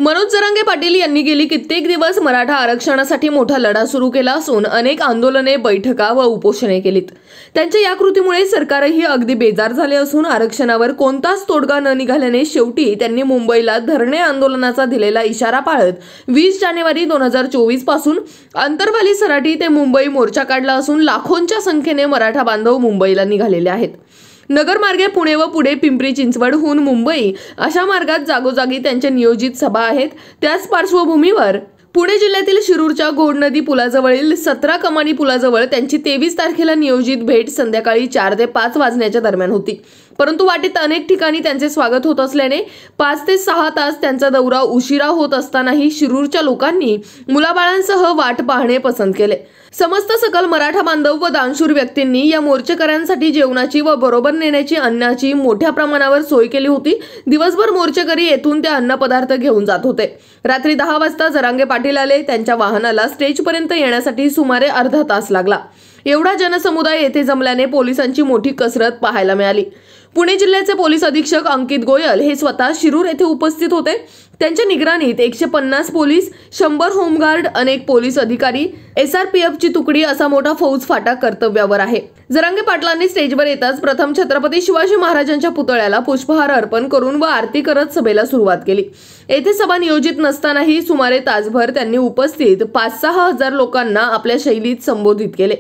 मनोज जरांगे पाटील यांनी गेली कित्येक दिवस मराठा आरक्षणासाठी मोठा लढा सुरू केला असून अनेक आंदोलने, बैठका व उपोषणे केलीत। त्यांच्या या कृतीमुळे सरकारही अगदी बेजार झाले असून आरक्षणावर कोणताच तोडगा न निघाल्याने शेवटी त्यांनी मुंबईला धरणे आंदोलनाचा दिलेला इशारा पाळत 20 जानेवारी 2024 पासून अंतरवाली सराटी ते मुंबई मोर्चा काढला असून लाखोंच्या संख्येने मराठा बांधव मुंबईला निघालेले आहेत। नगर मार्गे पुणे व पुढे पिंपरी चिंचवडहून मुंबई अशा मार्गात जागोजागी त्यांच्या नियोजित सभा आहेत। त्याच पार्श्वभूमीवर पुणे जिल्ह्यातील शिरूरच्या घोड नदी पुलाजवळील 17 कमानी पुलाजवळ त्यांची 23 तारखेला नियोजित भेट संध्याकाळी 4 ते 5 वाजण्याच्या दरम्यान होती। परंतु वाटेत अनेक ठिकाणी त्यांचे स्वागत होत असल्याने 5 ते 6 तास त्यांचा दौरा उशिरा होत असतानाही शिरूरच्या लोकांनी मुलाबाळांसह वाट पाहणे पसंत केले। समस्त सकल मराठा बांधव व दानशूर व्यक्तींनी या मोर्चेकऱ्यांसाठी जेवणाची व बरोबर नेण्याची अन्नाची मोठ्या प्रमाणावर सोय केली होती। दिवसभर मोर्चेकरी येथून ते अन्न पदार्थ घेऊन जात होते। रात्री 10 वाजता जरांगे पाटील आले। त्यांच्या वाहनाला स्टेजपर्यंत येण्यासाठी सुमारे अर्धा तास लागला। एवढा जनसमुदाय येथे जमल्याने पोलिसांची मोठी कसरत पाहायला मिळाली। पुणे जिल्ह्याचे पोलीस अधीक्षक अंकित गोयल हे स्वतः शिरूर येथे उपस्थित होते। त्यांच्या निगराणीत 150 पोलीस, 100 होमगार्ड, अनेक पोलीस अधिकारी, SRPFची तुकडी असा मोठा फौज फाटा कर्तव्यावर आहे। जरांगे पाटलांनी स्टेजवर येताच प्रथम छत्रपती शिवाजी महाराजांच्या पुतळ्याला पुष्पहार अर्पण करून व आरती करत सभेला सुरुवात केली। येथे सभा नियोजित नसतानाही सुमारे तासभर त्यांनी उपस्थित 5-6 हजार लोकांना आपल्या शैलीत संबोधित केले।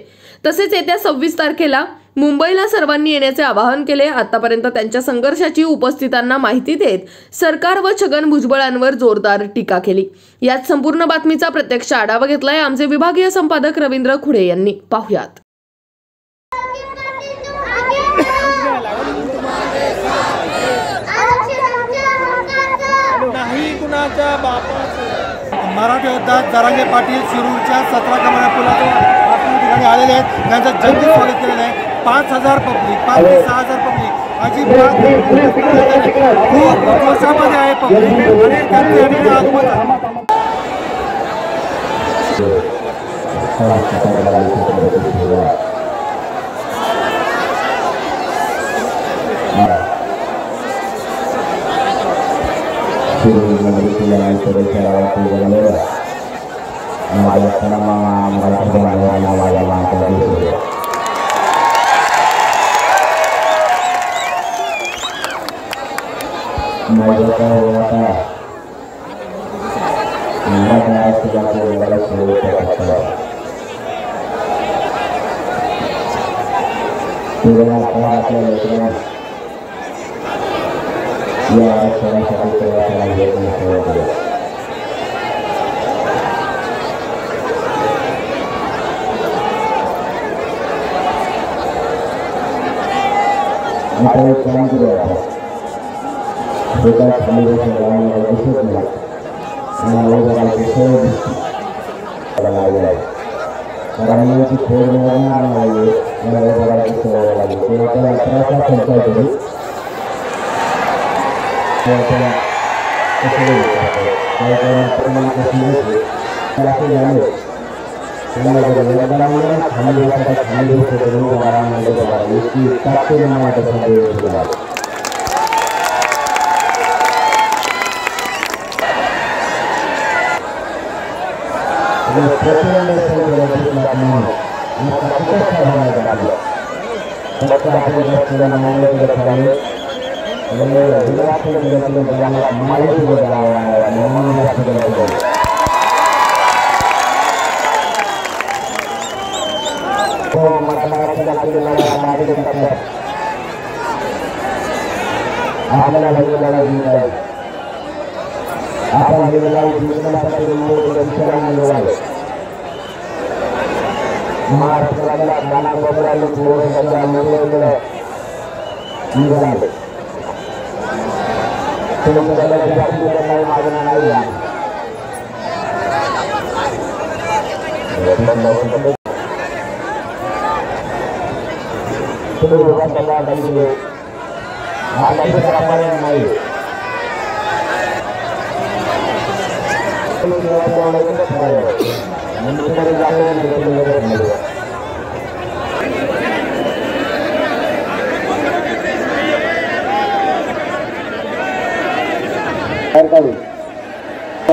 तसेच येत्या 26 तारखेला मुंबईला सर्वांनी येण्याचे आवाहन केले। आतापर्यंत त्यांच्या संघर्षाची उपस्थितांना माहिती देत सरकार व छगन भुजबळांवर जोरदार टीका केली। यात संपूर्ण बातमीचा प्रत्यक्ष आढावा घेतलाय आमचे विभागीय संपादक रवींद्र खुडे यांनी। पाहुयात। मराठा योद्धा जरांगे पाटील शिरूरच्या 17 कमानी पुलाच्या ठिकाणी आलेले आहेत। त्यांचं जंगी स्वागत केलेलं आहे। 5,000 पब्लिक, 5 ते 6,000 पब्लिक अजिबात खूप जोशामध्ये आहे पब्लिक आणि त्यांचे आगमन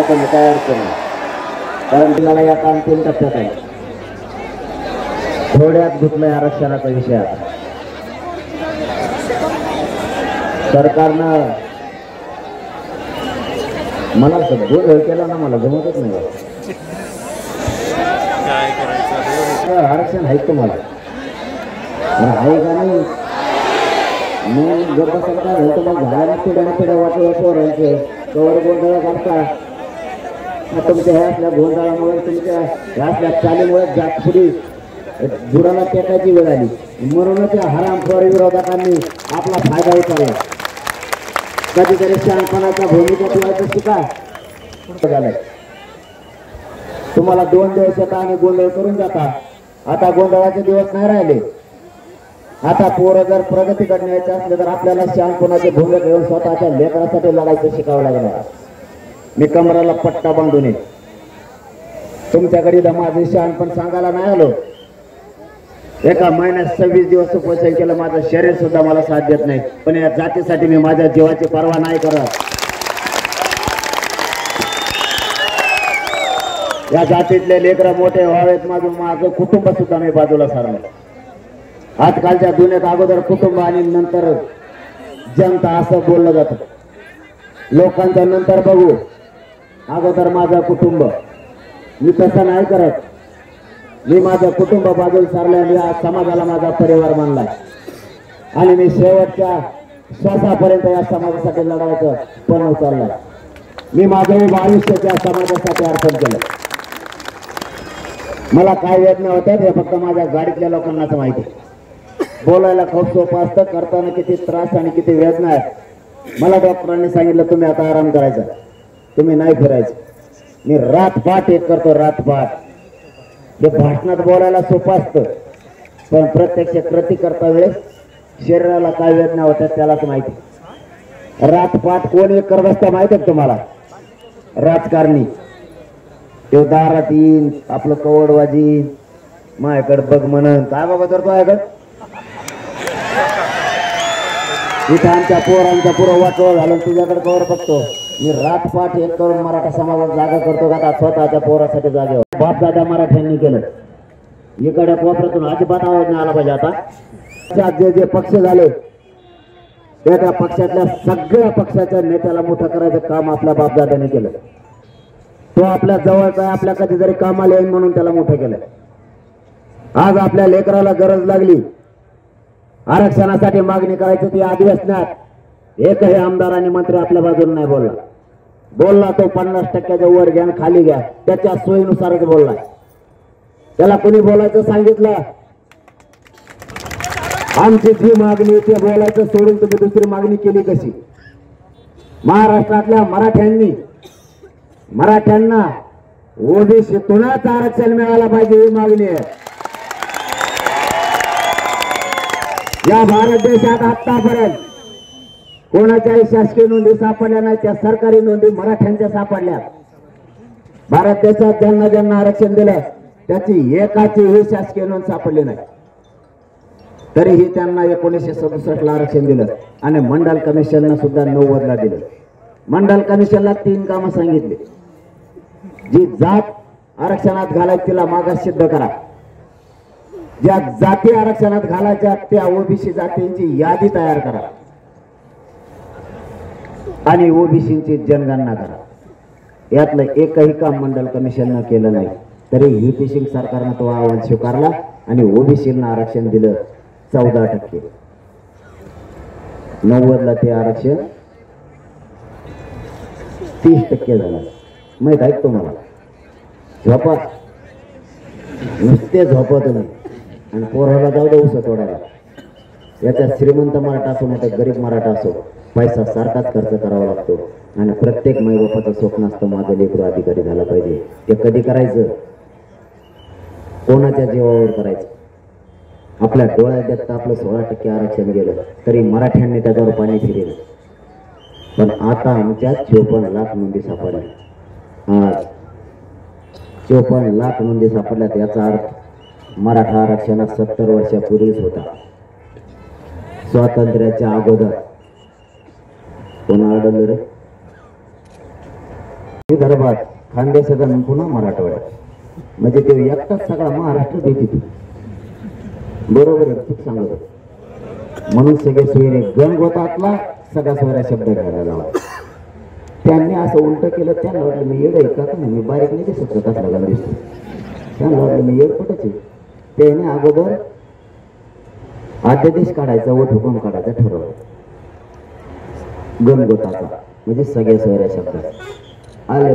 पण काय अडचण नाही, कारण तुम्हाला या काम 3 टप्प्यात आहे. थोड्यात गुंतलंय आरक्षणाचा विषय. आता सरकारनं मला गोंधळ केला ना, मला जमतच नाही. आरक्षण आहे तुम्हाला आहे का नाही? मग गप्प सरकार तुम्हाला झाला पिढ्या वाटलं पोरांचे कवर गोंधळ घालता. तुमच्या ह्या असल्या गोंधळामुळे, तुमच्या ह्या असल्या चालीमुळे जातपुरी बुडाला टेकायची वेळ आली. म्हणूनच या हरामखोर विरोधकांनी आपला फायदा उचलला. कधीतरी शहाणपणाचा भूमिका ठेवायचं शिका. झालंय तुम्हाला 2 दिवस येता आणि गोंधळ करून जाता. आता गोंधळाचे दिवस नाही राहिले. आता पोरं जर प्रगती करण्याचे असले तर आपल्याला शहाणपणाचे भूमिका घेऊन स्वतःच्या लेकरासाठी लढायचं शिकावं लागणार. मी कमराला पट्टा बांधून येईल. तुमच्याकडे माझे शहाणपण सांगायला नाही आलो. एका महिन्यात 26 दिवस उपोषण केलं. माझं शरीर सुद्धा मला साथ देत नाही, पण या जातीसाठी मी माझ्या जीवाची पर्वा नाही करत. या जातीतले लेकरं मोठे व्हावेत, माझं कुटुंब सुद्धा मी बाजूला सारलं. आजकालच्या दुनियेत अगोदर कुटुंब आणि नंतर जनता असं बोललं जातं. लोकांच्या नंतर बघू, अगोदर माझं कुटुंब. मी तसं नाही करत. मी माझं कुटुंब बाजूला सारलं आणि या समाजाला माझा परिवार मानलाय आणि मी शेवटच्या श्वासापर्यंत या समाजासाठी लढायचं पण उचललाय. मी माझं आयुष्याच्या समाजासाठी अर्पण केलं. मला काय वेदना होत्यात हे फक्त माझ्या गाडीतल्या लोकांनाच माहिती. बोलायला खूप सोपं असतं, करताना किती त्रास आणि किती वेदना आहेत. मला डॉक्टरांनी सांगितलं तुम्ही आता आराम करायचा, तुम्ही नाही फिरायचं. मी रातपाठ एक करतो, रातपाठ. हे भाषणात बोलायला सोपं असतं, पण प्रत्यक्ष कृती करता वेळेस शरीराला काय वेदना होत्या त्यालाच माहिती. रातपाठ कोण एक करत असतं माहिती आहे तुम्हाला? राजकारणी. तो दारात येईन, आपलं कवडवाजी माझ्याकडे बघ म्हणून काय बाबा करतो माझ्याकडे. इथं आमच्या पोरांच्या पुरं वाटोळ घालून तुझ्याकडे कवर बघतो. मी रातपाठ एक करून मराठा समाजात जागा करतो का स्वतःच्या पोरासाठी जागेवर. बापदादा मराठ्यांनी केलं. इकडे कोपऱ्यातून अजिबात आवाज नाही आला पाहिजे. आता जे जे पक्ष झाले त्या पक्षातल्या सगळ्या पक्षाच्या नेत्याला मोठं करायचं काम आपल्या बापदादाने केलं. तो आपल्या जवळचा आहे, आपल्या कधीतरी कामाला येईल म्हणून त्याला मोठं केलं. आज आपल्या लेकराला गरज लागली आरक्षणासाठी मागणी करायची, ती अधिवेशनात एकही आमदार आणि मंत्री आपल्या बाजूने नाही बोलला. बोलला तो 50% वर घ्या खाली घ्या, त्याच्या सोयीनुसारच बोलला. त्याला कोणी बोलायचं सांगितलं? आमची जी मागणी ते बोलायचं सोडून तुम्ही दुसरी मागणी केली कशी? महाराष्ट्रातल्या मराठ्यांना ओबीसीतूनच आरक्षण मिळायला पाहिजे ही मागणी आहे. या भारत देशात आतापर्यंत कोणाच्याही शासकीय नोंदी सापडल्या नाही, त्या सरकारी नोंदी मराठ्यांच्या सापडल्या. भारत देशात ज्यांना ज्यांना आरक्षण दिलं त्याची एकाची ही शासकीय नोंद सापडली नाही. तरीही त्यांना 1967 ला आरक्षण दिलं आणि मंडल कमिशननं सुद्धा 90 ला दिलं. मंडल कमिशनला 3 कामं सांगितली. जी जात आरक्षणात घालायची तिला मागास सिद्ध करा. ज्या जाती आरक्षणात घालायच्या त्या ओबीसी जातींची यादी तयार करा आणि ओबीसीची जनगणना करा. यातलं एकही काम मंडल कमिशननं केलं नाही. तरी युती सिंग सरकारनं तो आव्हान स्वीकारला आणि ओबीसींना आरक्षण दिलं 14%. 90 ला ते आरक्षण 30% झालं. माहित आहे तुम्हाला? झोपा नुसते झोपत नाही आणि पोराला जाऊ दे उसं तोडायला. याचा श्रीमंत मराठा असो नाही तर गरीब मराठा असो पैसा सारखाच खर्च करावा लागतो आणि प्रत्येक माईबापाचं स्वप्न असतं माझं लेकरू अधिकारी झाला पाहिजे. ते कधी करायचं? कोणाच्या जीवावर करायचं? आपल्या डोळ्यात देखता आपलं 16% आरक्षण गेलं तरी मराठ्यांनी त्याच्यावर पाणी फिरलं. पण आता आमच्या 54 लाख नोंदी सापडल्या. आज 54 लाख नोंदी सापडल्यात. याचा अर्थ मराठा आरक्षणात 70 वर्षापूर्वीच होता. स्वातंत्र्याच्या अगोदर कोण आढळलं रे? विदर्भात खानदेशात आणि पुन्हा मराठवाड्यात म्हणजे ते एकटाच सगळा महाराष्ट्र देते बरोबर आहे चूक सांगत होतो. म्हणून सगळे सोयरे गणगोतातला सगळा सोयरा शब्द घ्यायला लावा. त्यांनी असं उलट केलं. त्यांना वाटलं मी येड आहे का नाही, मी बारीक नाही दिसत का कसला गण दिसतो. त्यांना वाटलं मी येड कुठंच आहे. त्याने अगोदर अध्यादेश काढायचा व हुकूम काढायचा ठरवलं गणगोताचा म्हणजे सगळ्या सोयऱ्या शब्दात आले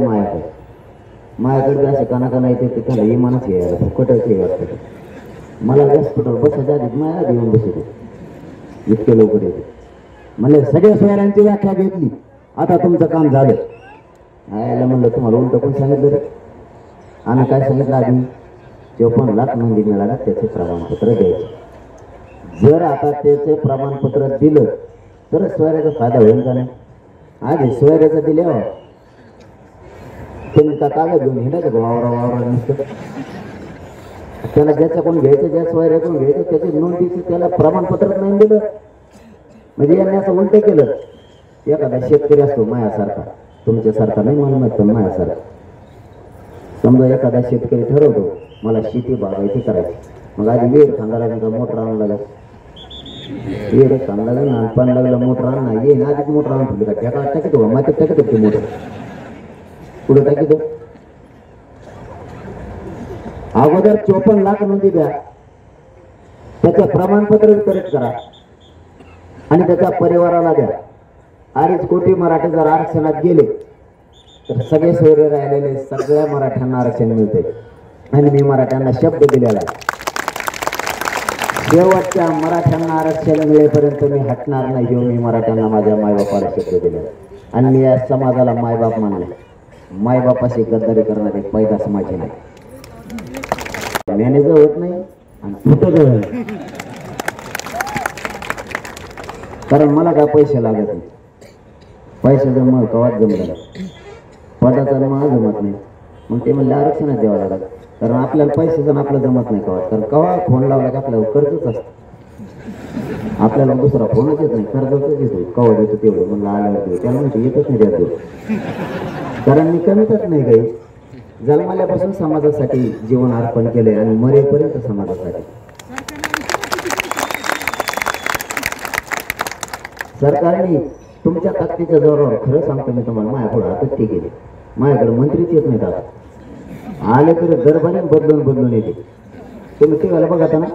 माझ्याकडे असे कानाकाना येते ते त्याला इमानच यायला फुकटच यायला. मला व्यासपीठावर बसायच्या आधी माया घेऊन बसतो इतके लवकर येते. म्हणजे सगळ्या सोयऱ्यांची व्याख्या घेतली. आता तुमचं काम झालं. यायला म्हणलं तुम्हाला उलट कोण सांगितलं रे. आम्ही काय सांगितलं आधी 54 लाख नोंदी मिळाला त्याचे प्रमाणपत्र द्यायचे. जर आता त्याचे प्रमाणपत्र दिलं तर सोयऱ्याचा फायदा होईल का नाही. आधी सोयऱ्याचं दिल्यावर त्यांनी का कागद घेऊन हिंडायचं वावरा नसतं. त्याला ज्याच्याकडून घ्यायचं ज्या सोयऱ्याकडून घ्यायचं त्याची नोंदीची त्याला प्रमाणपत्रच नाही दिलं. म्हणजे यांनी असं उलट केलं. एखादा शेतकरी असतो मायासारखा तुमच्यासारखा नाही म्हणून पण मायासारखा. समजा एखादा शेतकरी ठरवतो मला शेती बागायती करायची. मग आधी वेळ खांदा लागला मोटर आणून लागला. वेळ खांदा लागला पण लागला मोटर आणला येईन आधीच मोटर आणून ठेवली का त्याला टाकी दो मातीत टाकत होती मोटर पुढे टाकी दो. अगोदर 54 लाख नोंदी द्या. त्याचं प्रमाणपत्र वितरित करा आणि त्याच्या परिवाराला द्या. 2.5 कोटी मराठी जर आरक्षणात गेले तर सगळे सोयरे राहिलेले सगळ्या मराठ्यांना आरक्षण मिळते. आणि मी मराठ्यांना शब्द दिलेला आहे शेवटच्या मराठ्यांना आरक्षण मिळेपर्यंत मी हटणार नाही. घेऊन मी मराठ्यांना माझ्या मायबापाला शब्द दिले आणि मी या समाजाला मायबाप मानले. मायबापाशी गद्दारी करणारे पैदास माझी नाही. मॅनेजर होत नाही आणि फुटत नाही. कारण मला काय पैसे लागत नाही. पैशाचा मग कवाच जमला पदाचा मला जमत नाही. मग ते म्हणले आरक्षणच द्यावं लागत. कारण आपल्याला पैशाचं आपलं जमत नाही कवा. कारण कवा फोन लावला की आपल्याला कर्जच असतं. आपल्याला दुसरा फोनच येत नाही कर्जच येतो. कवा देतो तेवढं म्हणलं आल्यावर देऊ त्याला म्हणतो येतच नाही द्या देऊ. कारण मी कमीतच नाही काही. जन्मल्यापासून समाजासाठी जीवन अर्पण केले आणि मरेपर्यंत समाजासाठी. सरकारने तुमच्या ताकदीच्या जोरावर खरं सांगतो मी तुम्हाला माझ्याकडे हत्ती केली. माझ्याकडे मंत्रीच येत नाहीत. आता आले तरी दरबारी बदलून येते. तुम्ही टीव्हीला बघा ना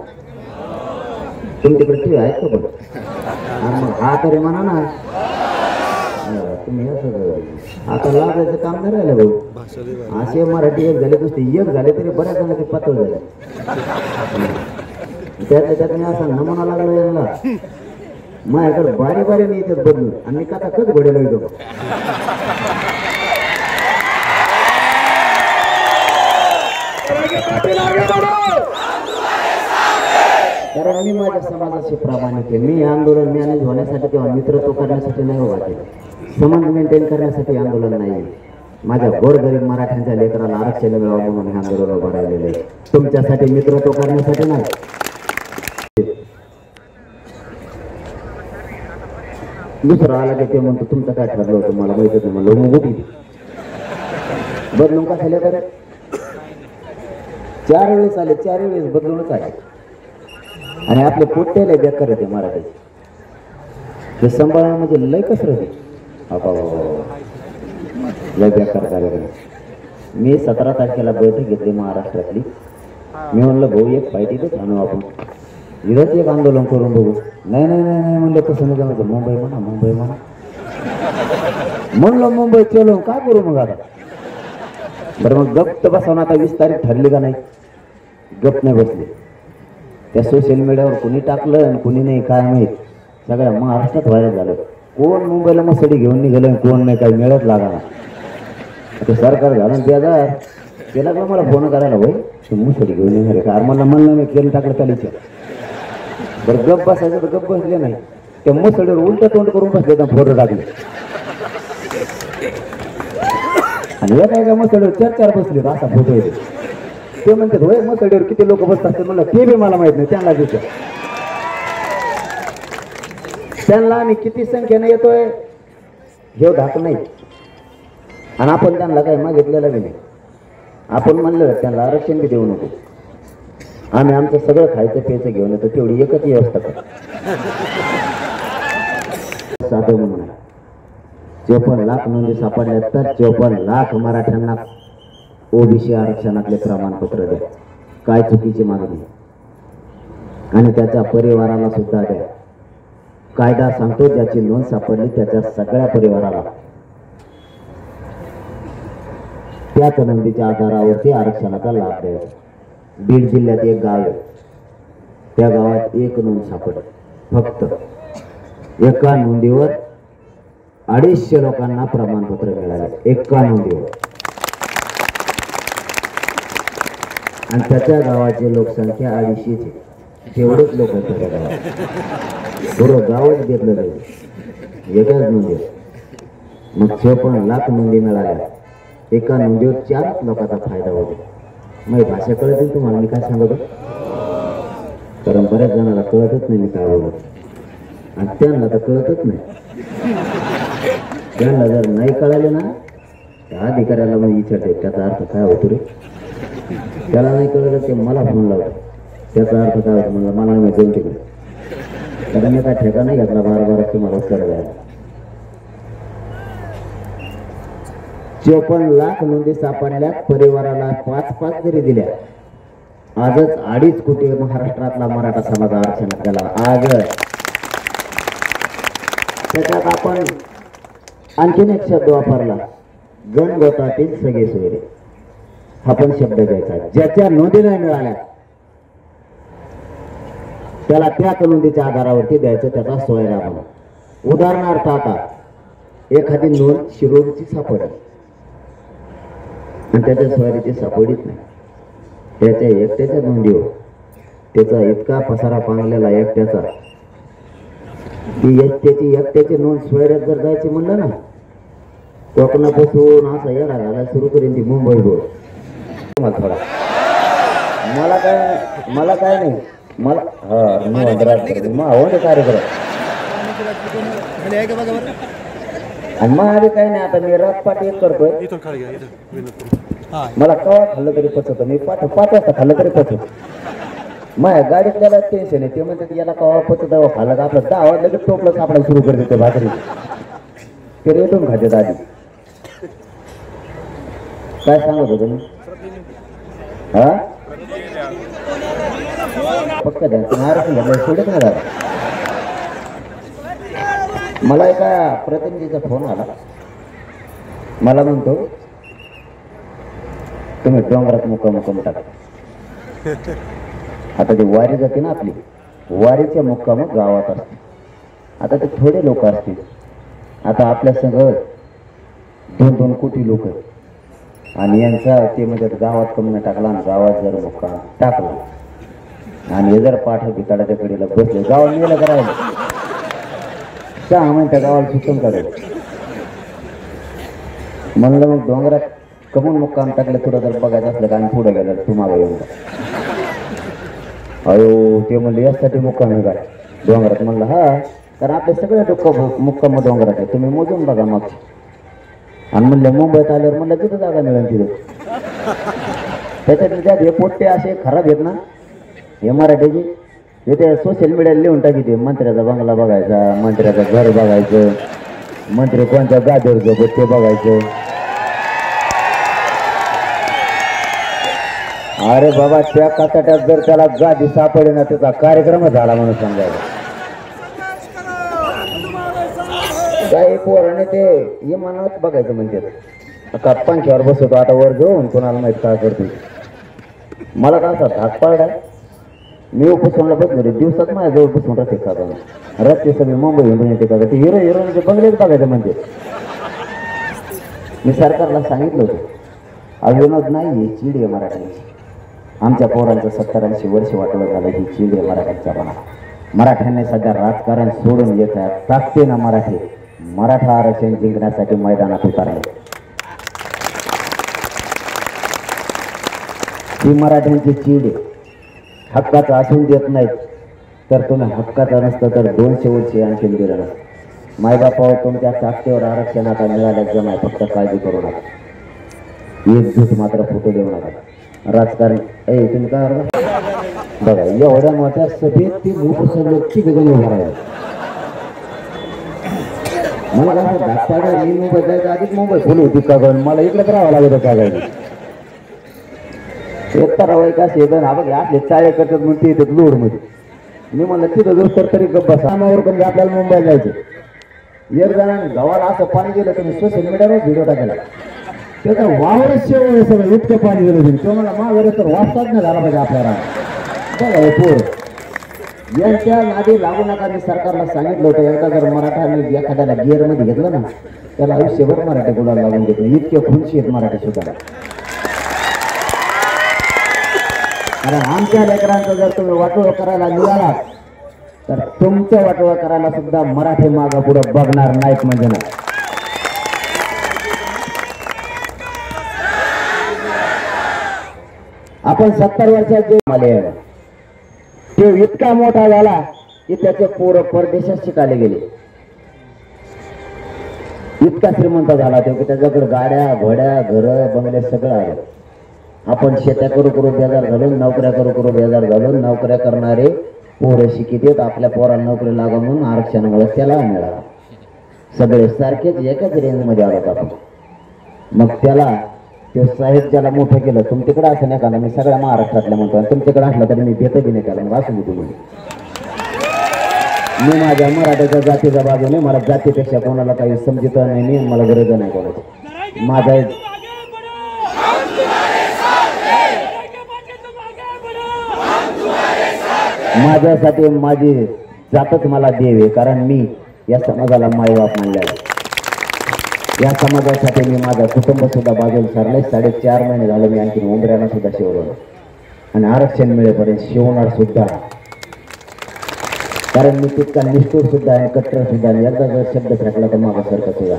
तुमच्याकडे टीव्ही आहेत का बघ. आणि मग हा तरी म्हणा ना तुम्ही असं आता लागायचं काम नाही राहिलं भाऊ. असे मराठी एक झाले दुसरे एक झाले तरी बऱ्याच जणांचे पातळ झाले. त्यात मी असा नमुना लागला यांना माझ्याकडे बारी नाही येतात बदलून आणि मी काता कच घोडेला येतो. कारण मी माझ्या समाजाशी प्रामाणिक आहे. मी आंदोलन मॅनेज होण्यासाठी किंवा मित्रत्व करण्यासाठी नाही उभा केलं. संबंध मेंटेन करण्यासाठी आंदोलन नाही. माझ्या गोरगरीब मराठ्यांच्या लेकराला आरक्षण मिळावं म्हणून हे आंदोलन उभं राहिलेलं आहे. तुमच्यासाठी मित्रत्व करण्यासाठी नाही. दुसरं आला की ते म्हणतो तुमचं काय ठरलं होतं मला माहितच नाही. म्हणलं मग उभी बदलून का झाले तर 4 वेळेस आले 4 वेळेस बदलूनच आले. आणि आपले पोट्याला बेकार होते मराठीचे ते सांभाळणं म्हणजे लय कसरत आहे. लय बेकार झाले. मी 17 तारखेला बैठक घेतली महाराष्ट्रातली. मी म्हणलं भाऊ एक फाईट इथेच आणू आपण इथंच एक आंदोलन करून बघू. नाही म्हणलं कसं नाही जमायचं. मुंबई म्हणा म्हणलं मुंबई चलो काय करू मग आता. बरं मग गप्प बसवून आता 20 तारीख ठरली का नाही. गप्प नाही बसली. त्या सोशल मीडियावर कुणी टाकलं आणि कुणी नाही काय माहीत. सगळ्या महाराष्ट्रात व्हायरल झालं. कोण मुंबईला मसडी घेऊन निघालं कोण नाही काही मिळत लागा. ते सरकार घालून त्याला का मला फोन करायला भाई ते मुसडी घेऊन येणार का म्हणलं मी केलं टाकलं चालीच्या. बरं गप्प बसायचं तर गप्प बसले नाही. त्या मुसडीवर उलट तोंड करून बसले तर फोटो टाकले. आणि एका मुसडीवर 4 बसले असा फोटो येते. ते म्हणतात होय मुसडीवर किती लोक बसतात म्हणलं ते बी मला माहित नाही. त्यांना दिसत त्यांना आम्ही किती संख्येने येतोय हे धाक नाही. आणि आपण त्यांना काही मागितलेलं बी नाही. आपण म्हणलं त्यांना आरक्षण बी देऊ नको, आम्ही आमचं सगळं खायचं प्यायचं घेऊन येतो, तेवढी एकच व्यवस्था कर. साधं म्हणून 54 लाख नोंदी सापडल्या तर 54 लाख मराठ्यांना ओबीसी आरक्षणातले प्रमाणपत्र द्या. काय चुकीची मागणी, आणि त्याच्या परिवाराला सुद्धा द्या. कायदा सांगतो ज्याची नोंद सापडली त्याच्या सगळ्या परिवाराला त्याच नोंदीच्या आधारावरती आरक्षणाचा लाभ द्यायचा. बीड जिल्ह्यात एक गाव आहे, त्या गावात एक नोंद सापडली. फक्त एका नोंदीवर 250 लोकांना प्रमाणपत्र मिळाले, एका नोंदीवर. आणि त्याच्या गावाची लोकसंख्या 250 आहे. तेवढेच लोक आहेत त्या गावात, पूर्ण गावच घेतलं जाईल एकाच नोंदीवर. मग 54 लाख नोंदी मिळाल्या, एका नोंदीवर 4 लोकांचा फायदा होतो. मग भाषा कळत तुम्हाला मी काय सांगतो, कारण बऱ्याच जणांना कळतच नाही मी काय बोलत, आणि त्यांना तर कळतच नाही. त्यांना जर नाही कळाले ना त्या अधिकाऱ्याला मग विचारते त्याचा अर्थ काय होतो रे. त्याला नाही कळलं ते मला फोन लावतो, त्याचा अर्थ काय होतो म्हणलं मला नाही दोन तिकडे, कारण मी काय ठेका नाही घेतला 12 तुम्हाला उत्तर द्यायला. 54 लाख नोंदी सापडल्या, परिवाराला 5-5 जरी दिल्या, आजच 2.5 कोटी महाराष्ट्रातला मराठा समाज आरक्षणात गेला. आजच त्याच्यात आपण आणखीन एक शब्द वापरला, गणगोतातील सगळे सोयरे. हा पण शब्द घ्यायचा, ज्याच्या नोंदी नाही मिळाल्या त्याला त्याच नोंदीच्या आधारावरती द्यायचं त्याचा सोयरा म्हणून. उदाहरणार्थ आता एखादी नोंद शिरूरची सापडली आणि त्याच्या सोयरीची सापडीत नाही, त्याच्या एकट्याच्या नोंदीवर त्याचा इतका पसारा पांगलेला एकट्याचा, ती एकट्याची नोंद सोयऱ्यात जर जायची म्हणलं ना, कोकणापासून असा येडा घाला सुरू करेन ती मुंबई रोड. थोडा मला काय नाही मला कार्यक्रम आणि मग आधी काही नाही. आता मी रातपाट एक करतोय, मला कवा खाल्लं तरी पचत, मी 5 वाजता खाल्लं तरी पचत. माझ्या गाडीतल्याला टेन्शन आहे, ते म्हणतात याला कवा पचत खाल्लं का आपलं 10 वाजलं की टोपलं सापडायला सुरू करते ते भाकरी, ते रेटून खाते आधी. काय सांगत होतो मी, हा पक्का द्या आरक्षण घेतलं सोडत नाही दादा. मला एका प्रतिनिधीचा फोन आला, मला म्हणतो तुम्ही डोंगरात मुक्काम टाका. आता ती वारी जाते ना आपली, वारीच्या मुक्काम गावात असते. आता ते थोडे लोक असतील, आता आपल्या सगळं 2-2 कोटी लोक आहेत, आणि यांचा ते म्हणजे गावात कमी टाकला आणि गावात जर मुक्काम टाकला आणि हे जर पाठ भिताडाच्या कडेला बसले, गावात गेलं करायला 6 महिन्या गावाला सुचून काढेल. म्हणलं मग डोंगरात कमून मुक्काम टाकलं, थोडं जर बघायचं असलं का आणि पुढे गेलं तू मागं येऊन अयो ते म्हणलं यासाठी मुक्काम आहे का डोंगरात. म्हणलं हा, तर आपले सगळे मुक्काम डोंगरात आहे, तुम्ही मोजून बघा मग. आणि म्हणलं मुंबईत आल्यावर म्हणलं तिथं जागा मिळेल तिथं. त्याच्यात हे पोट्टे असे खराब आहेत ना हे मराठीचे, हे ते सोशल मीडियाला लिहून टाकी, ते मंत्र्याचा बंगला बघायचा, मंत्र्याचं घर बघायचं, मंत्री कोणत्या गादीवर झोपत ते बघायचं. अरे बाबा त्या कातट्यात जर त्याला गादी सापडली ना त्याचा कार्यक्रमच झाला म्हणून सांगायला. काही पोराने ते इमानात बघायचं म्हणजे आता पंख्यावर बसवतो, आता वर जाऊन कोणाला माहित काय करतो. मला का असा धाक पाडा, मी उपोषणला बसलो रे, दिवसात माझ्या जवळ बसून राहते का रस्ते सगळे मुंबई हिंडून येते का ते हिरोचे बंगलेच बघायचं म्हणजे. मी सरकारला सांगितलं होतं अविनोद नाही, ही चीड आहे मराठ्यांची. आमच्या पोरांचं 70-80 वर्ष वाटलं झालं, ही चीड आहे मराठ्यांच्या मनात. मराठ्यांनी सध्या राजकारण सोडून येत आहेत, ताकदीनं मराठा आरक्षण जिंकण्यासाठी मैदानात उतरले. ही मराठ्यांची चीड आहे, हक्काचं असून देत नाहीत. तर तुम्ही हक्काचा नसतं तर 200 वर्षी आणखीन दिलं नसतं. मायबापावर तुमच्या ताकदीवर आरक्षण आता मिळालं जमाय, फक्त काळजी करू नका. एकजूट मात्र फुटू देऊ नका राजकारण. तुम्ही काय बघा एवढ्या मोठ्या सभेत ती लोकसभेची गजल उभा राहिली. मला काय धाकटाडा मी मुंबईत जायचं आधीच मुंबई फुल होती का गण मला इकडेच राहावं लागत का गाडी एकतर वय का शेदन हा बघ आपले चाळे करतात म्हणून ते येतात लोड मध्ये. मी म्हणलं तिथं जो तर गप्पा सामावर कमी आपल्याला मुंबईला जायचं. एक जणांनी गावाला असं पाणी गेलं तुम्ही सोशल मीडियावर व्हिडिओ टाकला त्याचा वावरच शेवळ सगळं इतकं पाणी गेलं तो मला मागं तर वापसाच नाही झाला पाहिजे आपल्याला. बघा पोर यांच्या नादी लागू नका. मी सरकारला सांगितलं होतं एकदा जर मराठा एखाद्याला गिअरमध्ये घेतलं ना त्याला आयुष्यभर मराठी बोलायला लागून घेतलं. इतके खुनशी आहेत मराठी सुद्धा. कारण आमच्या लेकरांचं जर तुम्ही वाटोळं करायला निघाला तर तुमचं वाटोळं करायला सुद्धा मराठी मागं पुढं बघणार नाहीत म्हणजे नाही. आपण 70 वर्षात जे आले ते इतका मोठा झाला की त्याचे पोरं परदेशात शिकायला गेले. इतका श्रीमंत झाला तो की त्याच्याकडे गाड्या घोड्या घर बंगले सगळं आलं. आपण शेत्या करू बेजार झालो नोकऱ्या करू बेजार झालो. नोकऱ्या करणारे पोरं शिकित येत आपल्या पोराला नोकरी लागा म्हणून आरक्षणामुळे त्याला मिळाला. सगळे सारखेच एकाच रेंजमध्ये आलोत आपण. मग त्याला ते साहेब ज्याला मोठं केलं तुमच्याकडे असं नाही का मी सगळ्या महाराष्ट्रातल्या म्हणतो आणि तुमच्याकडे असलं तरी मी देतं बी नाही त्याला मग असं मी तुम्ही मी माझ्या मराठ्याच्या जातीच्या बाजूने मला जातीपेक्षा कोणाला काही समजत नाही मला गरज नाही कोणाची. माझा माझ्यासाठी माझी जातच मला देव आहे. कारण मी या समाजाला मायबाप मानले आहे. या समाजासाठी मी माझं कुटुंब सुद्धा बाजूला सरले. 4.5 महिने झाले मी आणखी उंबऱ्याला सुद्धा शिवलं आणि आरक्षण मिळेपर्यंत शिवणार सुद्धा. कारण मी तितका निष्ठूर सुद्धा आणि कट्टर सुद्धा एकदा जर शब्द फेकला तर माझा सरकत सुद्धा.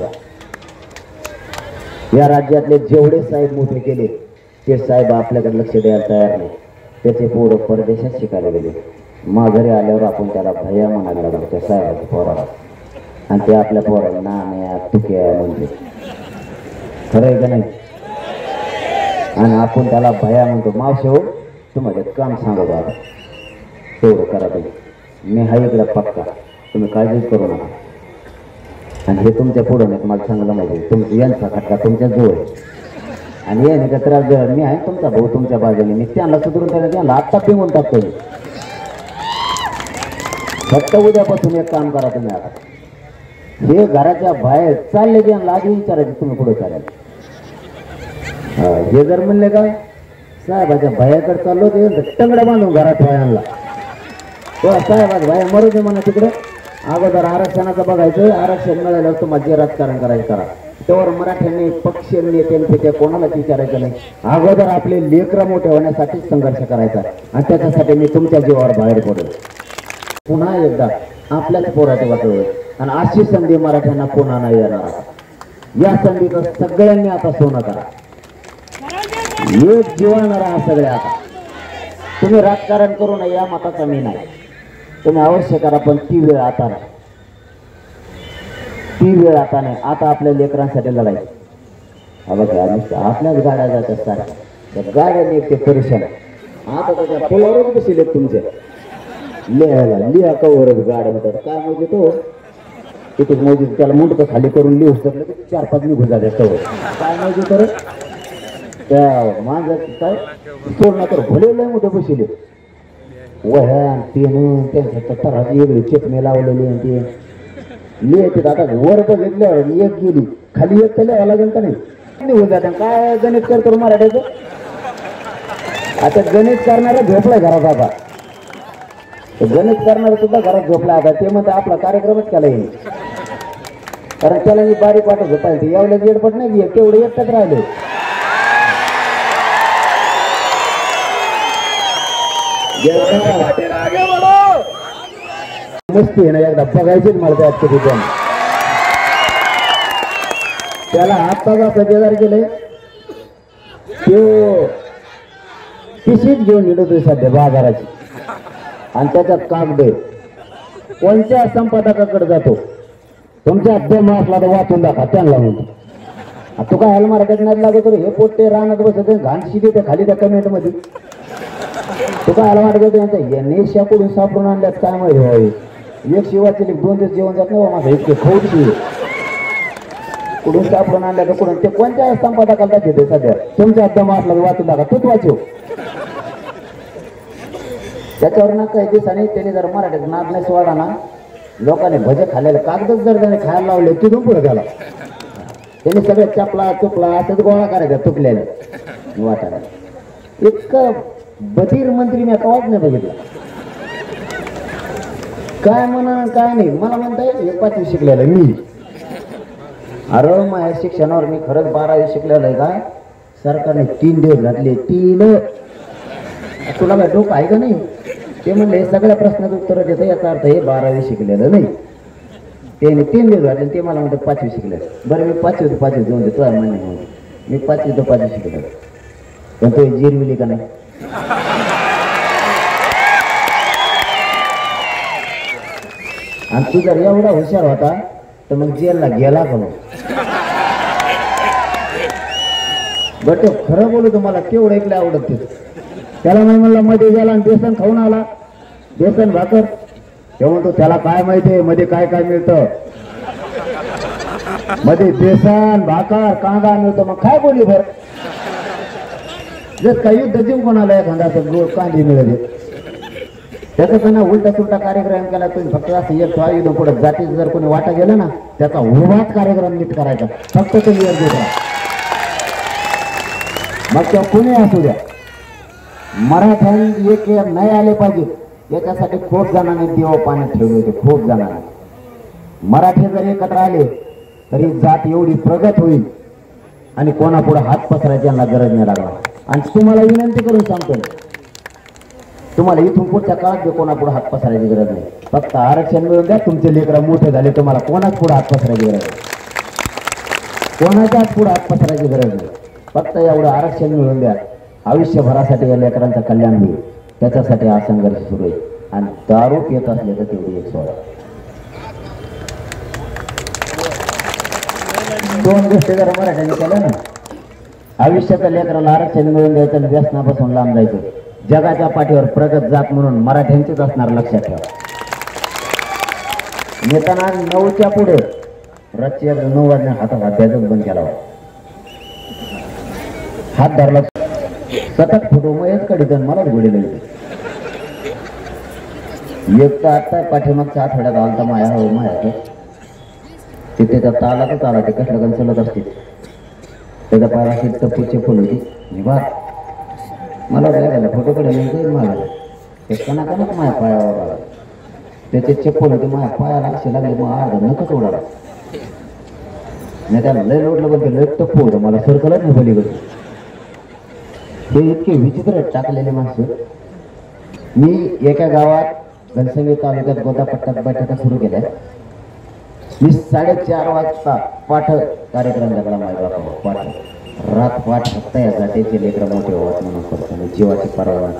या राज्यातले जेवढे साहेब मोठे केले ते साहेब आपल्याकडे लक्ष द्यायला तयार नाही. त्याचे पोरं परदेशात शिकायला गेले. माघारी आल्यावर आपण त्याला भैया म्हणायला लागलो त्या साहेबाच्या पोराला आणि ते आपल्या पोराला नाम्या तुक्या म्हणजे खरं आहे का नाही. आणि आपण त्याला भैया म्हणतो. मावशी हो तुम्हाला काम सांगू बाबा तेवढं करा तुम्ही. मी हा इकडं पक्का तुम्ही काळजीच करू नका. आणि हे तुमच्या पुढं नाही मला चांगलं माहिती तुमचं यांचा खटका तुमच्या जवळ आहे. आणि हे नाही त्रास मी आहे तुमचा भाऊ तुमच्या बाजूने मी त्यांना सुधारून त्यांना आत्ता पिऊन टाकतो. फक्त उद्यापासून एक काम करा तुम्ही. आता हे घराच्या बाहेर चालले की आधी विचारायचे तुम्ही पुढे करायला. हे जर म्हणले का साहेबाच्या बायाकडे चाललो ते टंगडा बांधून घरात बायांना साहेबाच बाया मरू दे म्हणा तिकडे. अगोदर आरक्षणाचं बघायचं. आरक्षण मिळालं तुम्हाला जे राजकारण करायचं करा. त्यावर मराठ्यांनी पक्ष नेत्यांनी त्या कोणालाच विचारायचं नाही. अगोदर आपले लेकरं मोठे होण्यासाठी संघर्ष करायचा आणि त्याच्यासाठी मी तुमच्या जीवावर बाहेर पडलो. पुन्हा एकदा आपल्याच पोराचे वाटवलं आणि अशी संधी मराठ्यांना पुन्हा नाही येणार. या संधीचं सगळ्यांनी आता सोनं करा. एक जीवाणार हा सगळे. आता तुम्ही राजकारण करू नये या मताचा मी नाही. तुम्ही अवश्य करा पण ती वेळ आता नाही. ती वेळ आता नाही. आता आपल्या लेकरांसाठी लढायचं. आपल्याच गाड्या जातात सारख्या त्या गाड्याने ते परेशान. आता त्याच्या पुलावरच बसले तुमच्या लिहायला लिहा कवरच गाड्या होतात काय म्हणजे तो तिथे मोदी त्याला मुंडकं खाली करून लिहू शकलं की 4-5 निघून जाते कवर काय म्हणजे तर त्या माणसाचं काय सोडणार तर भले लय मोठे बसले वह्या पेन त्यांच्या तराची वेगळी चेपणे लावलेली आणि ते लिहायचे. आता वर बघितल्यावर एक गेली खाली एक तर लिहावं लागेल का नाही निघून जाते. काय गणित करतो मराठ्याचं. आता गणित करणारा झोपलाय घरात. आता गणित करणारा सुद्धा घरात झोपला. आता ते म्हणतात आपला कार्यक्रमच केला येईल कारण त्याला मी बारीक वाटत झोपायचं एवढ्या गेडपट नाही तेवढे एकटाच राहिले. मस्ती आहे ना एकदा बघायचीच मला त्या कधी त्याला आत्ताच असं बेजार केलंय तो पिशीच घेऊन येतो सध्या बाजाराची आणि त्याच्यात कागद कोणत्या संपादकाकडे जातो तुमच्या अध्यम असला तर वाचून दाखवा त्यांना म्हणतो तू काय ह्याला मराठीत नाही लागत रे, हे पोट्टे राहण्यात बसत घाण शिदी ते खाली त्या कमेंट मध्ये. तू काय ह्याला वाटत होतं यांनी शाकडून सापडून आणल्यात काय माहिती व्हावी. एक शिवाचे 2 दिवस जेवण जात नाही माझं इतके खौट शिव कुठून सापडून आणल्या तर कुठून ते कोणत्या संपादकाला घेते सध्या तुमच्या हद्द मारला वाचून टाका तूच वाचव. त्याच्यावर ना काही दिवसांनी त्यांनी जर मराठीत नाद नाही सोडा ना लोकांनी भजे खाल्लेले कागदच जर त्याने खायला लावले तिथून पुढे झाला. त्यांनी सगळे चपला चुकला असंच गोळा करायचा चुकलेले वाटायला. इतकं बधीर मंत्री मी कवाच नाही बघितलं. काय म्हणा काय नाही मला म्हणताय 5वी शिकलेलं मी. अरे माझ्या शिक्षणावर मी खरंच 12वी शिकलेलं आहे का. सरकारने 3 दिवस घातले 3. तुला काय डोकं आहे का नाही. ते म्हणले हे सगळ्या प्रश्नाचं उत्तर देतं याचा अर्थ हे 12वी शिकलेलं नाही. त्याने 3 दिवस घातले ते मला म्हणतात 5वी शिकलेलं. बरं मी 5वी ते 5वी जाऊन देतो मान्य म्हणून मी 5वी ते 5वी शिकलेलं. पण तो जिरविली का नाही. आणि तू जर एवढा हुशार होता तर मग जेलला गेला का. बट खरं बोलू तुम्हाला तेवढं ऐकलं आवडत ते. त्याला नाही म्हणला मध्ये गेला आणि बेसन खाऊन आला बेसन भाकर. ते म्हणतो त्याला काय माहितीये मध्ये काय काय मिळतं. मध्ये बेसन भाकर कांदा मिळतो मग काय बोलली भर. जर काही युद्ध जिंकून आला एखादा गोड कांदे मिळाले त्याचा त्यांना उलटा सुलटा कार्यक्रम केला. तुम्ही फक्त असं एक युद्ध पुढे जातीचं जर कोणी वाटा गेलं ना त्याचा उर्वाच कार्यक्रम नीट करायचा फक्त ते नियर देत. मग त्या कोणी असू द्या मराठ्यांनी एक नाही आले पाहिजे याच्यासाठी खूप जणांनी देव पाण्यात ठेवले होते. खूप जणांनी मराठी जर एकत्र आले तरी जात एवढी प्रगत होईल आणि कोणापुढे हात पसरायची यांना गरज नाही लागणार. आणि तुम्हाला विनंती करून सांगतो तुम्हाला इथून पुढच्या काळात कोणापुढे हात पसरायची गरज नाही. फक्त आरक्षण मिळून द्या. तुमचे लेकरं मोठे झाले तुम्हाला कोणाच पुढे हात पसरायची गरज नाही. कोणाच्याच पुढे हात पसरायची गरज नाही. फक्त एवढं आरक्षण मिळून द्या. आयुष्यभरासाठी या लेकरांचं कल्याण होईल त्याच्यासाठी हा संघर्ष सुरू आहे. आणि दारू येत असले तर तेवढी एक सोडा. 2 गोष्टी जर मराठ्यांनी केल्या ना आयुष्याच्या लेकराला आरक्षण मिळून द्यायचं आणि व्यसनापासून लांब जायचं. जगाच्या पाठीवर प्रगत जात म्हणून मराठ्यांचीच असणार लक्षात ठेवा. नेताना 9च्या पुढे रात्री 9 वाजण्या हातात हात द्यायचं बंद केला. हात धरला सतत फोटो मग हेच कधी मलाच गोडी लागली. एक तर आता पाठीमागच्या आठवड्यात आलता माया ते त्याच्या तालातच आला. ते कसलं गण चलत असते त्याच्या पायाशी टप्पूचे फुल होती बा मला द्यायला फोटो कडे जाईल मला ते कणाकणच माझ्या पायावर आला. त्याचे चप्पल होते माझ्या पायाला असे लागले मग अर्धा नकच उडाला. नाही त्याला लय लोटलं पण ते लय टप्पू होतं मला सरकलच नाही पलीकडे. हे इतके विचित्र टाकलेले माणसं. मी एका गावात घनसंगी तालुक्यात गोदापट्ट्यात बैठका सुरू केल्या. मी 4:30 वाजता पाठ कार्यक्रम लागला माझ्या पाठ रात पाठ फक्त या जातीचे लेकर मोठे होत म्हणून करतो जीवाची परवा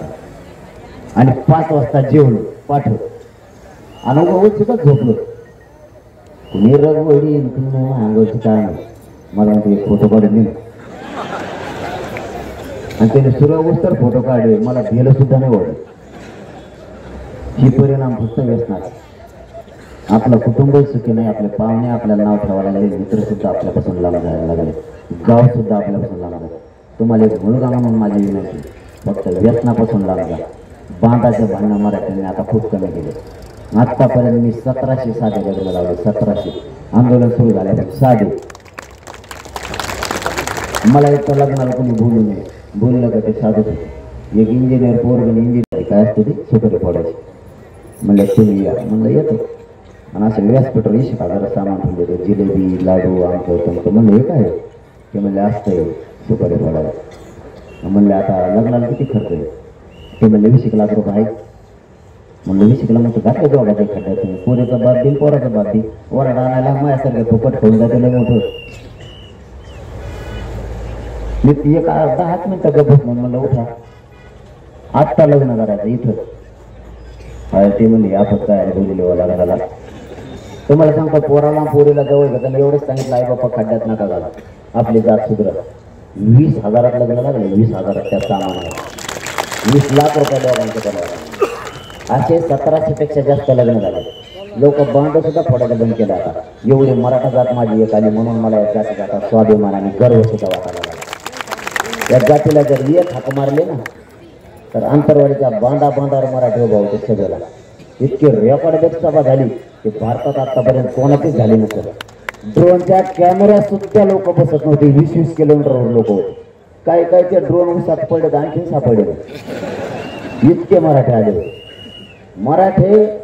आणि 5 वाजता जेवलो पाठ आणि व्यवस्थितच झोपलो. कुणी रगवडी अंगावरची काय मला म्हणते फोटो काढून दिले आणि त्याने सुरू तर फोटो काढले मला गेलं सुद्धा नाही ओढलं. ही परिणाम फक्त व्यसनात. आपलं कुटुंब सुखी नाही आपले पाहुणे आपल्याला नाव ठेवायला लागले मित्र सुद्धा आपल्यापासून लांब जायला लागले गाव सुद्धा आपल्यापासून लांब लागले. तुम्हाला एक मुलगा म्हणून माझी विनंती फक्त व्यसनापासून लांब जा. बांधाचे भांडणं मराठ्यांनी आता खूप कमी केले. आत्तापर्यंत मी 1700 साधे लग्न लावले. 1700 आंदोलन सुरू झाले साधे. मला एक तर लग्नाला कोणी बोलू नये बोललं का ते साधत होते. एक इंजिनियर पोरगण इंजिनियर काय असते ते सुपारी फोडायची. म्हणलं तुम्ही या म्हणलं येतो आणि असं व्यासपीठावर 20,000 सामान ठेवले होते जिलेबी लाडू आमचं तमचं. म्हणलं हे काय ते म्हणले असतंय सुपारी फोडायला. म्हणले आता लग्नाला किती खर्च आहे ते म्हणले 20 लाख रुपये आहे. म्हणलं 20 लाख मोठं घातलं दोघाचा खड्ड्यात तुम्ही पोरीचा बाप देईल पोराचा बाप देईल वराडा आणायला माझ्यासारखं फुकट ठेवून जाते लय मोठं. मी 10 मिनिटं गप्प म्हणलं उठा आत्ता लग्न करायचं इथं. ते म्हणले आपण काय बोलले लग्नाला तुम्हाला सांगतो पोराला पोरीला जवळ घेताना एवढंच सांगितलं आई बाप्पा खड्ड्यात नका झाला आपली जात सुधरत. 20,000 लग्न लागले, 20,000 त्या सामान 20 लाख रुपये दोघांचे पडले. असे 1700 पेक्षा जास्त लग्न झाले. लोक बांध सुद्धा फोडायला बंद केला आता. एवढी मराठा जात माझी एक आली म्हणून मला या जातीचा आता स्वाभिमान आणि गर्व सुद्धा वाटायला लागला. या जातीला जर एक हाक मारले ना तर अंतरवाडीचा बांधावर मराठी उभा होते सगळ्याला. इतकी रेकॉर्ड सभा झाली की भारतात आतापर्यंत कोणाचीच झाली नसेल. ड्रोनच्या कॅमेऱ्यात सुद्धा लोक बसत नव्हते. 20-20 किलोमीटरवर लोक होते. काही काही ते ड्रोन उसात पडले आणखी सापडले. इतके मराठे आले. मराठे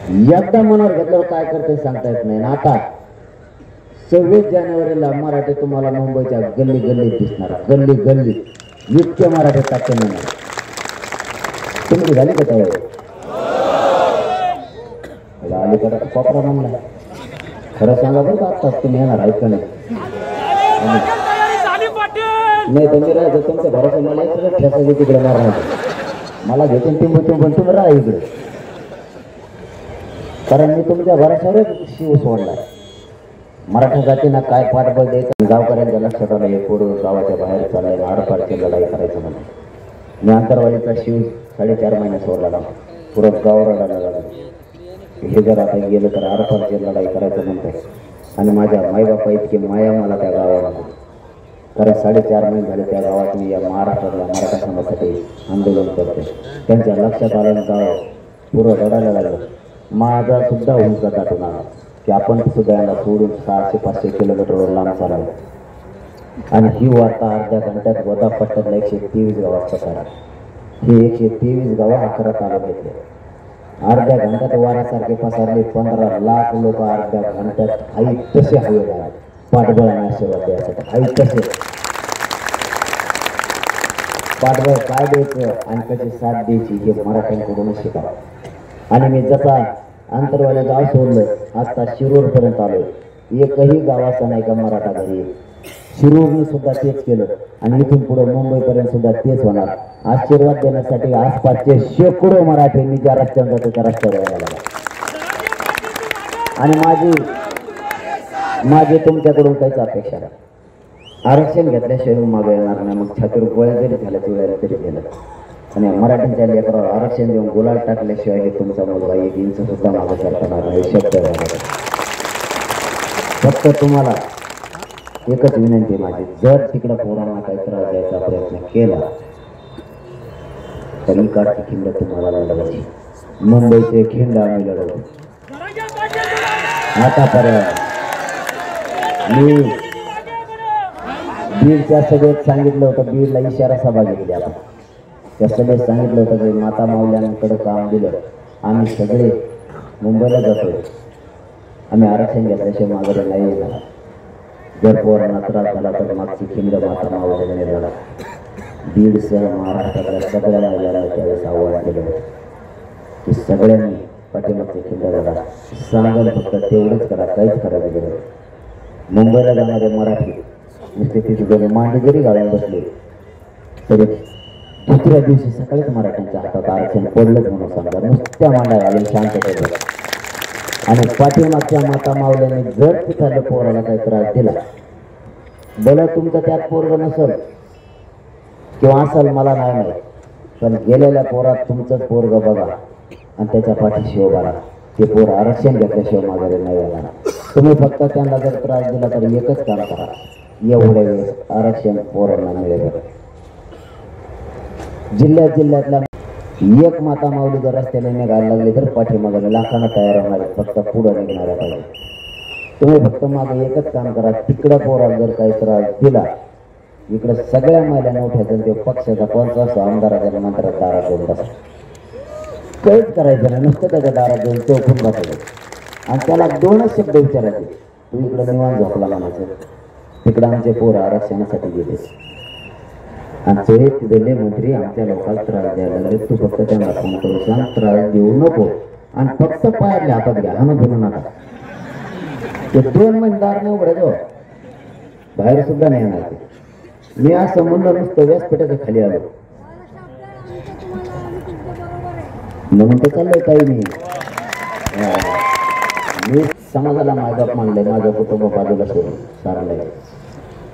एकदा मनावर घेतल्यावर काय करते सांगता येत नाही. आता 26 जानेवारीला मराठे तुम्हाला मुंबईच्या गल्ली गल्लीत दिसणार. गल्ली गल्ली इतके मराठे टाकते म्हणणार. तुम्ही झाली का तयारी? अलीकडे कोपरा म्हणला. खरं सांगा बरं का आत्ताच तुम्ही येणार आहेत का नाही? नाही तुम्ही राहायचं तुमच्या भरोसा मला ठेसायचे तिकडे मारणार. मला घेते टिंबून तुम्ही राहा इकडे. कारण मी तुमच्या भरोशावरच शिव सोडला. मराठा जातीनं काय पाठबळ द्यायचं गावकऱ्यांच्या लक्षात आलं. हे पुढं गावाच्या बाहेर चाललंय आडपाडची लढाई करायचं म्हणून मी अंतरवाडीचा शिव 4.5 महिने सोडला. पुरं गावावर लढायला हे जर आता गेलं तर आडपाडची लढाई करायचं म्हणतात. आणि माझ्या माईबापा इतकी माया मला त्या गावाला. कारण 4.5 महिने झाले त्या गावात मी या महाराष्ट्रातल्या मराठा समाजासाठी आंदोलन करते. त्यांच्या लक्षात आलं गाव पुरं लढायला लागलं. माझा सुद्धा हुंका दाटून आला की आपण सुद्धा यांना सोडून 600-500 किलोमीटरवर लांब चालावं. आणि ही वार्ता अर्ध्या घंट्यात वदा पट्ट्यातला 123 गावात पसरला. हे 123 गावं 11 तालुक्यातले अर्ध्या घंट्यात वाऱ्यासारखे पसरले. 15 लाख लोक अर्ध्या घंट्यात आई तसे हवे लागले. पाठबळाने आशीर्वाद द्यायसाठी आई तसे पाठबळ काय द्यायचं आणि कशी साथ द्यायची हे मराठ्यांकडूनच शिकावं. आणि मी जसा अंतरवाले गाव सोडलं आता शिरूरपर्यंत आलो. एकही गावाचा नाही का मराठा घरी. शिरूरने सुद्धा तेच केलं आणि इथून पुढे मुंबईपर्यंत सुद्धा तेच होणार. आशीर्वाद देण्यासाठी आसपासचे शेकडो मराठ्यांनी ज्या रस्त्यावर त्याच्या रस्त्यावर यायला लागला. आणि माझी तुमच्याकडून काहीच अपेक्षा नाही. आरक्षण घेतल्याशिवाय मागे येणार नाही. मग छातीवर गोळ्या जरी झाल्या जुळ्याला तरी गेलं. आणि मराठ्यांच्या लेकरावर आरक्षण देऊन गुलाल टाकल्याशिवाय हे तुमचा मुलगा 1 इंच सुद्धा मागे सरकणार नाही. शब्द फक्त तुम्हाला एकच विनंती माझी, जर तिकडं पोरांना काही त्रास द्यायचा प्रयत्न केला तर इकडची खिंड तुम्हाला लढवायची. मुंबईचे खिंड आम्ही लढवतो. आतापर्यंत मी बीडच्या सभेत सांगितलं होतं. बीडला इशारा सभा घेतली आपण. त्या सभेत सांगितलं होतं की माता माऊल्यांकडे काम दिलं. आम्ही सगळे मुंबईला जातो. आम्ही आरक्षण घेतल्याशिवाय माघारी नाही येणार. जर पोरांना त्रास झाला तर मागची खिंड माता माऊल्यांनी लढा. बीडसह महाराष्ट्रातल्या सगळ्या महिलांना त्यावेळेस आव्हान केलं होतं की सगळ्यांनी पाठीमागची खिंड लढा. सांगल फक्त तेवढंच करा, काहीच करायला गेलं. मुंबईला जाणारे मराठी नुसते तिथे मांडी जरी घालून बसले तरी दुसऱ्या दिवशी सकाळीच मराठ्यांच्या हातात आरक्षण पडलंच म्हणून सांगा. नुसत्या मांडा घालून शांत ठेवलं. आणि पाठीमागच्या माता माऊल्यांनी जर तिथल्या पोराला काही त्रास दिला, भलं तुमचं त्यात पोरग नसल किंवा असल मला नाही माहीत, पण गेलेल्या पोरात तुमचंच पोरग बघा आणि त्याच्या पाठीशी उभा राहा. ते पोर आरक्षण घेतल्याशिवाय माघारी नाही येणार. तुम्ही फक्त त्यांना जर त्रास दिला तर एकच काम करा, एवढ्या वेळेस आरक्षण पोरांना मिळेल. जिल्ह्यातल्या एक माता माऊली जर रस्त्याला निघायला लागली तर पाठीमागे लाखांना तयार होणार आहेत. फक्त पुढं निघणाऱ्या पाहिजे. तुम्ही फक्त मागे एकच काम करा, तिकडं पोराला जर काही त्रास दिला, इकडे सगळ्या महिलांना उठायचं. ते पक्षाचा कोणता असतो, आमदाराच्या मंत्र्यात दारात घेऊन बसा. काहीच करायचं नाही, नुसतं त्याच्या दारात घेऊन चौकून बसायचं आणि त्याला 2च शब्द विचारायचे. तू इकडे निवांत झोपला म्हणायचं. तिकडं आमचे पोरं आरक्षणासाठी गेले आणि ते तिथले मंत्री आमच्या लोकांना त्रास द्यायला लागले. तू फक्त त्यांना फोन करू सांग, त्रास देऊ नको आणि फक्त पायातल्या हातात घ्या, हाणून फिरून नका. ते 2 महिने दार नाही उघडायचो, बाहेर सुद्धा नाही येणार. मी असं म्हणलं नुसतं व्यासपीठाच्या खाली आलो म्हणून तर चाललंय काही नाही. मी समाजाला मायबाप मानलंय, माझं कुटुंब बाजूला सोडून सारलंय.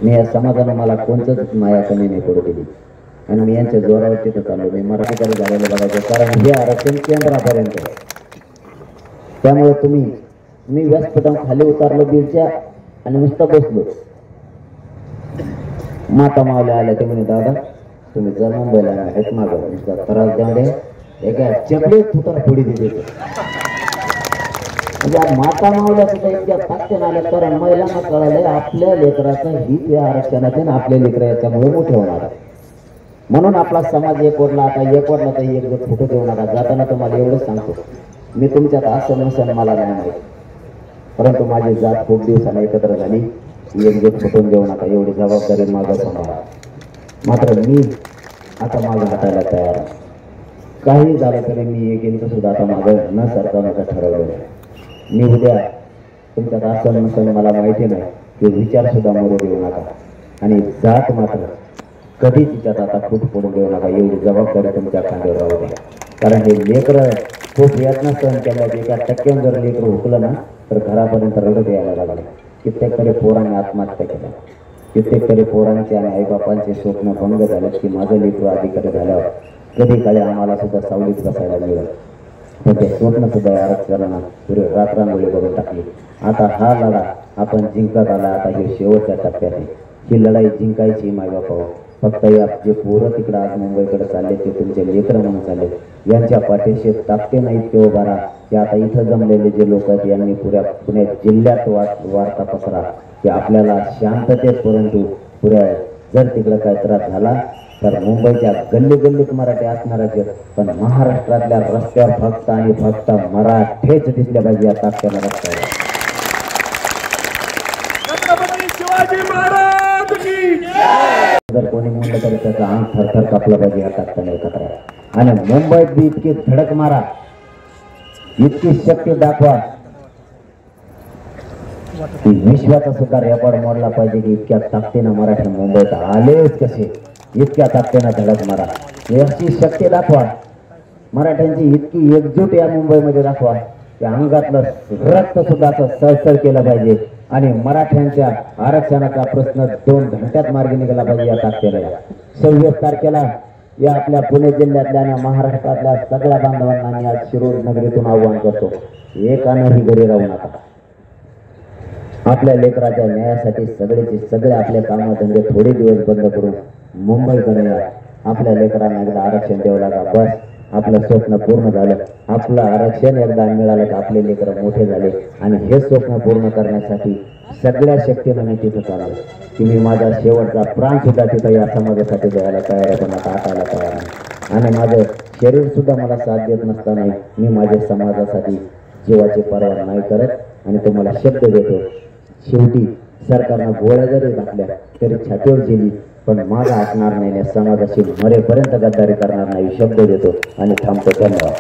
मी या समाजानं मला कोणतंच माया कमी नाही पडू दिली आणि मी यांच्या जोरावर तिथं चाललो. मी मराठीकडे झालेलं बघायचं, कारण हे आरक्षण केंद्रापर्यंत आहे. त्यामुळे मी व्यासपीठावर खाली उतारलो बीडच्या आणि नुसतं बसलो. माता मावल्या आल्या ते म्हणे, दादा तुम्ही जर मुंबईला आहेत मागं नुसता त्रास द्या, एका चपलीत तुतार फोडी दिली. म्हणजे माता मावल्या सुद्धा इतक्या ताकदीने आल्या, कारण महिलांना कळालंय आपल्या लेकराचं हित या आरक्षणाचे आपल्या लेकरं याच्यामुळे मोठे होणार. म्हणून आपला समाज एकवटला. आता एकवटला तर एकजूट फुटू देऊ नका. जाताना तुम्हाला एवढंच सांगतो, मी तुमच्यात असं नसेल मला नाही माहीत, परंतु माझी जात खूप दिवसांना एकत्र झाली. एकजूट फुटून देऊ नका, एवढी जबाबदारी माझं सांभाळा. मात्र मी आता माझं हाताला तयार आहे. काही झालं तरी मी एक इंच सुद्धा आता माझं न सरकारचं ठरवलं नाही. मी उद्या तुमच्यात असं नसेल मला माहिती नाही, की विचार सुद्धा मरू देऊ नका आणि जात मात्र कधी तिच्यात आता फूट पडून देऊ नका. एवढी जबाबदारी तुमच्या खांद्यावर राहू द्या. कारण हे लेकरं खूप यातना सहन केल्या. एका टक्क्यानं जर लेकरं हुकलं ना तर घरापर्यंत रडत यायला लागलं. कित्येक तरी पोरांनी आत्महत्या केल्या, कित्येक तरी पोरांचे आणि आईबापांचे स्वप्न भंग झाले की माझं लेकरू अधिकारी झाल्यावर कधी काळी आम्हाला सुद्धा सावलीत बसायला मिळेल. पण ते स्वप्न सुद्धा आरक्षणानं पुरे रात्रांगोळी करून टाकली. आता हा लढा आपण जिंकत आला. आता हे शेवटच्या टप्प्यात आहे. ही लढाई जिंकायची मायबापावर. फक्त या जे पोरं तिकडं आज मुंबईकडे चालले ते तुमचे लेकरं म्हणून चालले, यांच्या पाठीशी ताकते नाहीत ते उभा राहा. ते आता इथं जमलेले जे लोक आहेत यांनी पुणे जिल्ह्यात वार्ता पसरा की आपल्याला शांततेत, परंतु पुऱ्या जर तिकडं काय त्रास झाला तर मुंबईच्या गल्ली गल्लीत मराठी असणारच आहेत, पण महाराष्ट्रातल्या रस्त्यावर फक्त आणि फक्त मराठेच दिसल्या पाहिजे या ताकत्यानं रस्त्यावर. जर कोणी म्हणलं तरी त्याचा अंग थरथर कापला पाहिजे या ताकत्यानं एकत्र. आणि मुंबईत बी इतकी धडक मारा, इतकी शक्ती दाखवा की विश्वाचा सुद्धा रेकॉर्ड मोडला पाहिजे की इतक्या ताकदीनं मराठी मुंबईत आलेच कसे. इतक्या ताकदीनं धडक मारा, याची शक्ती दाखवा. मराठ्यांची इतकी एकजूट या मुंबईमध्ये दाखवा की अंगातलं रक्त सुद्धा असं सळसळ केलं पाहिजे आणि मराठ्यांच्या आरक्षणाचा प्रश्न 2 घंट्यात मार्गी निघाला पाहिजे या ताकदीला. 26 तारखेला या आपल्या पुणे जिल्ह्यातल्या आणि महाराष्ट्रातल्या सगळ्या बांधवांना मी आज शिरूर नगरीतून आव्हान करतो, एकानंही घरी राहू नका. आपल्या लेकराच्या न्यायासाठी सगळे आपले कामधंदे थोडे दिवस बंद करून मुंबईकडे या. आपल्या लेकरांना एकदा आरक्षण द्यावं लागा. बस आपलं स्वप्न पूर्ण झालं. आपलं आरक्षण एकदा मिळालं तर आपले लेकर मोठे झाले आणि हे स्वप्न पूर्ण करण्यासाठी सगळ्या शक्तीनं मी तिथं चाललो की मी माझा शेवटचा प्राण सुद्धा तिथं या समाजासाठी द्यायला तयार आहे, पण आता आटायला तयार आहे. आणि माझं शरीर सुद्धा मला साथ देत नसताना मी माझ्या समाजासाठी जीवाची पर्वा नाही करत आणि तुम्हाला शब्द देतो, शेवटी सरकारनं गोळ्या जरी घातल्या तरी छातीवर गेली पण माझा हटणार नाही. समाजाशी मरेपर्यंत गद्दारी करणार नाही शब्द देतो आणि थांबतो. धन्यवाद.